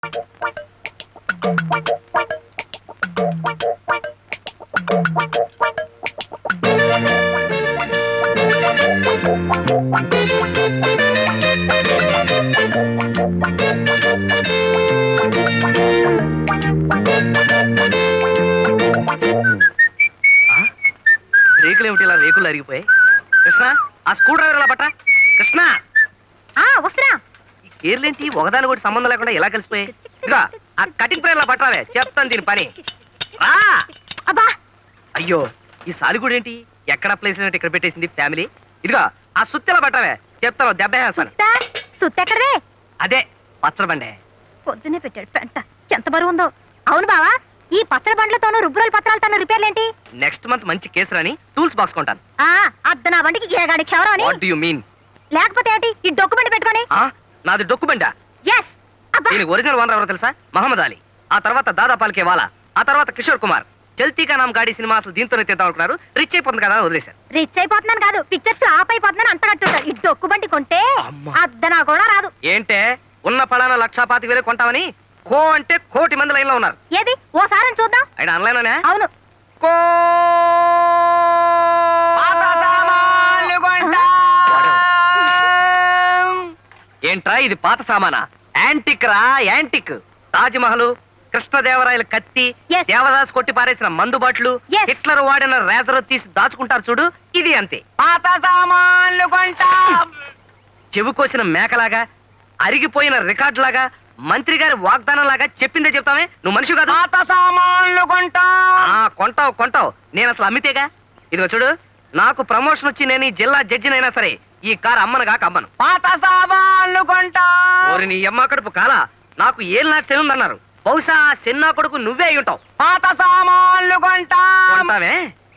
రేకులు ఏమిటి ఇలా రేకులు అరిగిపోయాయి? కృష్ణ, ఆ స్క్రూ డ్రైవర్ ఎలా పట్ట? కృష్ణ, వస్తున్నా. ఈ కేర్లేంటి ఒకదాని కూడా సంబంధం లేకుండా ఎలా కలిసిపోయాయి? ఇదిగా ఆ కటింగ్ ప్రేర్లా పట్టావే, చెప్తాను దీని పని. రా. అబ్బా, అయ్యో, ఈ సాలిగూడు ఏంటి ఎక్కడ ప్లేస్ ఇక్కడ పెట్టేసింది ఫ్యామిలీ. ఇదిగా ఆ సుత్తెలా పట్టావే, చెప్తాను దెబ్బ వేస్తాను. సుత్తెక్కడదే? అదే పచ్చడి బండే. పొద్దునే పెట్టాడు పెంట. ఎంత బరువు ఉందో. అవును బావా, ఈ పచ్చడి బండ్లతోనూ రుబ్బురోల పత్రాలతోనూ రిపేర్లేంటి? నెక్స్ట్ మంత్ మంచి కేసు రాని టూల్స్ బాక్స్ కొంటాను. అద్ద నా బండికి ఏగాడి క్షవరం అని. What do you mean? లేకపోతే ఏంటి ఈ డొక్కు బండి పెట్టుకొని? నాది డొక్కు బండా. yes అబ్బా. దీనికి ఒరిజినల్ ఓనర్ ఎవరో తెలుసా? మహమ్మద్ అలీ. ఆ తర్వాత దాదా పాల్కే వాలా. ఆ తర్వాత కిషోర్ కుమార్. చల్తీకా నామ్ గాడి సినిమా అసలు దీంతోనే తీద్దాం అనుకున్నారు. రిచ్ అయిపోతుంది కదా వదిలేశారు. రిచ్ అయిపోతున్నాను కాదు, పిక్చర్ ఫ్లాప్ అయిపోతున్నాను అంత కట్టుంటారు. ఈ డొక్కు బండి కొంటే అమ్మా. అద్ద నా కూడా రాదు. ఏంటే ఉన్న పడాన 1,25,000 కొంటామని కో అంటే కోటి మంది లైన్ లో ఉన్నారు. ఏది ఓసారి చూద్దాం. ఆయన ఆన్లైన్ అవును. కో ఏంట్రా ఇది పాత సామానా? యాంటిక్ రా, యాంటిక్. తాజ్మహల్, కృష్ణదేవరాయల కత్తి, Yes. దేవదాస్ కొట్టి పారేసిన మందు బాట్లు, Yes. హిట్లర్ వాడిన రేజర్ తీసి దాచుకుంటారు చూడు, ఇది అంతే. పాత సామాన్లు కొంటా. చెవి కోసిన మేకలాగా, అరిగిపోయిన రికార్డ్ లాగా, మంత్రి గారి వాగ్దానం లాగా చెప్పిందే చెప్తామే. నువ్వు మనిషి కాదు. పాత సామాన్లు కొంటా. కొంటావు కొంటావు, నేను అసలు అమ్మితేగా. ఇదిగో చూడు, నాకు ప్రమోషన్ వచ్చి నేను ఈ జిల్లా జడ్జినైనా సరే ఈ కారు అమ్మను కాక అమ్మను. పాత సామాన్లు కొంటా. ఓరి నీ అమ్మ కడుపు కాలా, నాకు ఏళ్ళు నాకు శని ఉందన్నారు. బహుశా శన్నా కొడుకు నువ్వే అయి ఉంటావు. పాత సామాన్లు కొంటా. కొంటావే,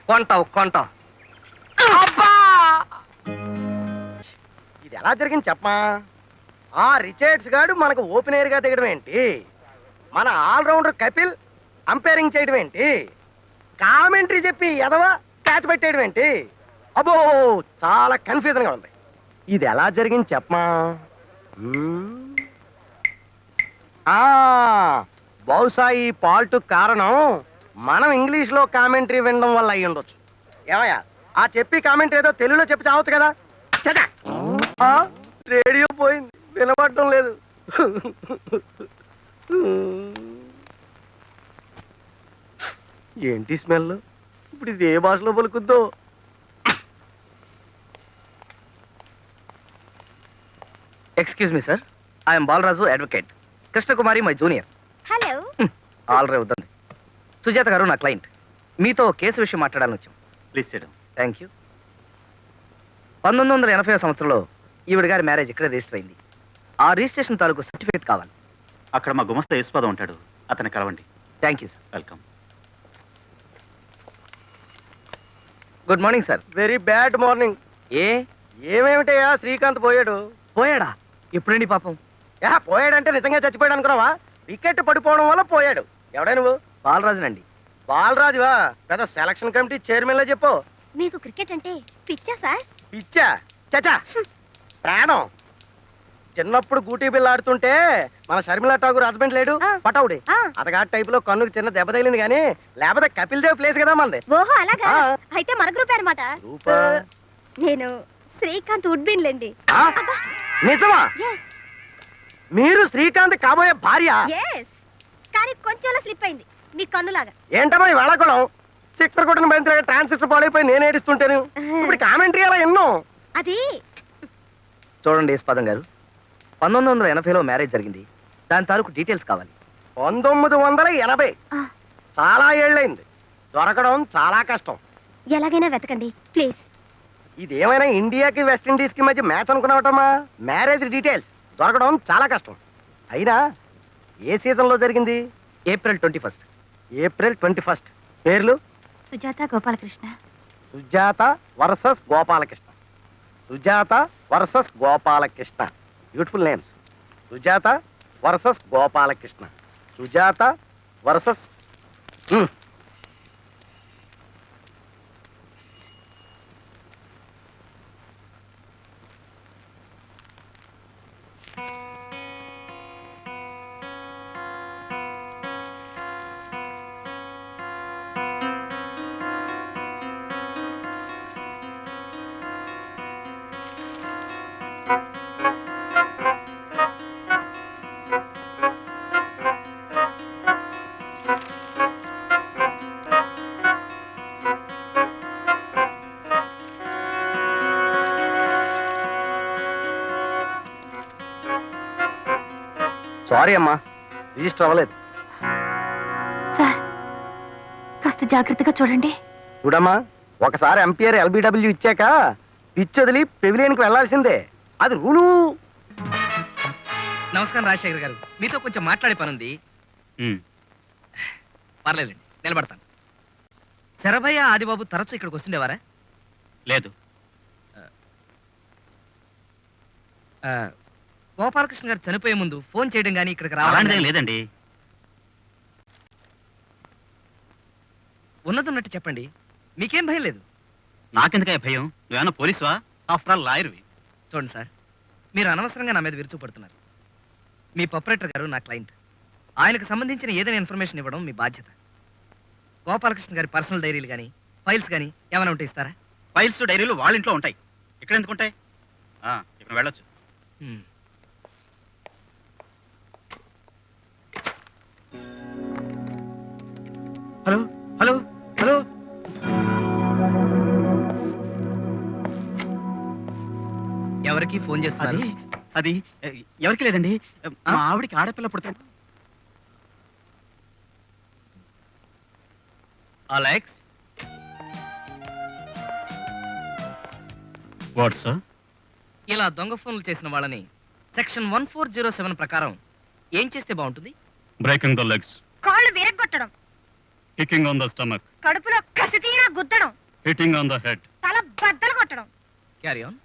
కొంటావు కొంటావు. అబ్బా, ఇది ఎలా జరిగింది చెప్పమా? ఆ రిచర్డ్స్ గాడు మనకు ఓపెనర్ గా దిగడం ఏంటి? మన ఆల్రౌండర్ కపిల్ అంపైరింగ్ చేయడం ఏంటి? కామెంటరీ చెప్పి ఎదవా క్యాచ్ పెట్టేయడం ఏంటి? అబ్బో, చాలా కన్ఫ్యూజన్ గా ఉంది. ఇది ఎలా జరిగింది చెప్పమా? బహుశా ఈ పాల్ట్ కారణం మనం ఇంగ్లీష్ లో కామెంటరీ వినడం వల్ల అయ్యి ఉండొచ్చు. ఏమయ్యా, ఆ చెప్పి కామెంటరీ ఏదో తెలుగులో చెప్పి చావచ్చు కదా. చచ్చా, రేడియో పోయింది, వినపడటం లేదు. ఏంటి స్మెల్? ఇప్పుడు ఇది ఏ భాషలో పలుకుద్దో? Excuse me sir, I'm Balaraju advocate. Krishnakumari my junior. Hello. All right వద్దండి. సుజాత గారు నా క్లయింట్. మీతో కేసు విషయం మాట్లాడాలని వచ్చాం. Please SIT down. Thank you. 1980 సంవత్సరంలో ఈవిడ గారి మ్యారేజ్ ఇక్కడే రిజిస్టర్ అయింది. ఆ రిజిస్ట్రేషన్ తాలూకు సర్టిఫికేట్ కావాలి. అక్కడ మా గుమస్తా యేసుపాదం ఉంటాడు, అతన్ని కలవండి. Thank you sir. Welcome. Good morning sir. Very bad morning. ఏ ఏమేమిటయ్యా, శ్రీకాంత్ పోయాడు. పోయాడా? ఎప్పుడండి పాపం? పోయాడంటే నిజంగా చచ్చిపోయాడు అనుకున్నావా? వికెట్ పడిపోవడం వల్ల పోయాడు. ఎవడా నువ్వు? బాలరాజునండి. బాలరాజువా? పెద్ద సెలక్షన్ కమిటీ చైర్మన్ లో చెప్పు. మీకు క్రికెట్ అంటే పిచ్చా సార్? పిచ్చా? చచా, ప్రాణం. చిన్నప్పుడు గూటీ బిల్ల ఆడుతుంటే మన షర్మిలా ఠాగూర్ హస్బెండ్ లేడు, పటౌడి, అతగాడి టైప్ లో కన్నుకు చిన్న దెబ్బ తగిలింది కానీ లేకపోతే కపిల్ దేవ్ ప్లేస్ కదా మనది. ఓహో అలాగా? అయితే మన గ్రూప్ అన్నమాట. గ్రూపా? నేను శ్రీకాంత్ ఉడ్బిన్ లేండి. నిజమా? మీరు శ్రీకాంత్ కాబోయే భార్య? కానీ కొంచెం స్లిప్ అయింది మీ కన్నులాగా. ఏంటమ్మా ఈ వేళాకుళం? సిక్సర్ కొట్టిన బంతి ట్రాన్సిస్టర్ పాడైపోయి నేను ఏడుస్తుంటాను. ఇప్పుడు కామెంటరీ అలా ఎన్నో. అది చూడండి యేసుపాదం గారు, 1980లో మ్యారేజ్ జరిగింది. దాని తాలూకు డీటెయిల్స్ కావాలి. 1980 చాలా ఏళ్ళైంది. దొరకడం చాలా కష్టం. ఎలాగైనా వెతకండి ప్లీజ్. ఇదేమైనా ఇండియాకి వెస్టిండీస్ కి మధ్య మ్యాచ్ అనుకున్నావటమ్మా? మ్యారేజ్ డీటెయిల్స్ దొరకడం చాలా కష్టం. అయినా ఏ సీజన్ లో జరిగింది? ఏప్రిల్ 21. ఏప్రిల్ 21. పేర్లు? Sujatha Gopalakrishna. Sujatha versus Gopalakrishna. Sujatha versus Gopalakrishna. Beautiful names. Sujatha versus Gopalakrishna. Sujatha versus sorry అమ్మా, రిజిస్టర్ అవ్వలేదు. సార్ కాస్త జాగ్రత్తగా చూడండి. చూడమ్మా, ఒకసారి ఎంపీఆర్ ఎల్బిడబ్ల్యూ ఇచ్చాక పిచ్ వదిలి పెవిలియన్కి వెళ్లాల్సిందే, అది రూలు. నమస్కారం రాజశేఖర్ గారు, మీతో కొంచెం మాట్లాడే పనుంది. ఉమ్, పర్లేదండి, నిలబడతాను. శరభయ్య ఆదిబాబు తరచూ ఇక్కడికి వస్తుండేవారా? లేదు. ఆ, గోపాలకృష్ణ గారు చనిపోయే ముందు ఫోన్ చేయడం కానీ ఇక్కడికి అలాంటిదేం రావడం లేదండి. ఉన్నతున్నట్టు చెప్పండి, మీకేం భయం లేదు. నాకెందుకే భయం? నువ్వేమన్నా పోలీసువా? After all లాయర్వి. చూడండి సార్, మీరు అనవసరంగా నా మీద విరుచుపడుతున్నారు. మీ ప్రొపరేటర్ గారు నా క్లయింట్, ఆయనకు సంబంధించిన ఏదైనా ఇన్ఫర్మేషన్ ఇవ్వడం మీ బాధ్యత. గోపాలకృష్ణ గారి పర్సనల్ డైరీలు కానీ ఫైల్స్ కానీ ఏమైనా ఉంటే ఇస్తారా? ఫైల్స్ డైరీలు వాళ్ళ ఇంట్లో ఉంటాయి, ఇక్కడ ఎందుకు ఉంటాయి? ఇప్పుడు వెళ్ళొచ్చు. హ్మ్. Hello hello hello. ఎవరికి ఫోన్ చేస్తున్నారు? అది అది ఎవరికి లేదండి, మా ఆవిడికి ఆడపిల్ల పుడతాడు. Alex, what sir? ఇలా దొంగ ఫోన్లు చేసిన వాళ్ళని సెక్షన్ 1407 ప్రకారం ఏం చేస్తే బాగుంటుంది? బ్రేకింగ్ ద లెగ్స్, కాళ్ళు విరగ్గొట్టడం, కికింగ్ ఆన్ ద స్టమక్, కడుపులో కసితీరా గుద్దడం, హిట్టింగ్ ఆన్ ద హెడ్. తల బద్దలు కొట్టడం. Carry on.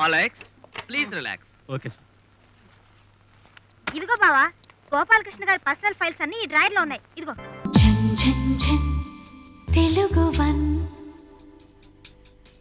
Alex, please relax. Okay sir. ఇదిగో బావా, గోపాలకృష్ణ గారి పర్సనల్ ఫైల్స్ అన్ని ఈ డ్రాయర్ లో ఉన్నాయి. ఇదిగో. ఝన్ ఝన్ ఝన్ తెలుగు వన్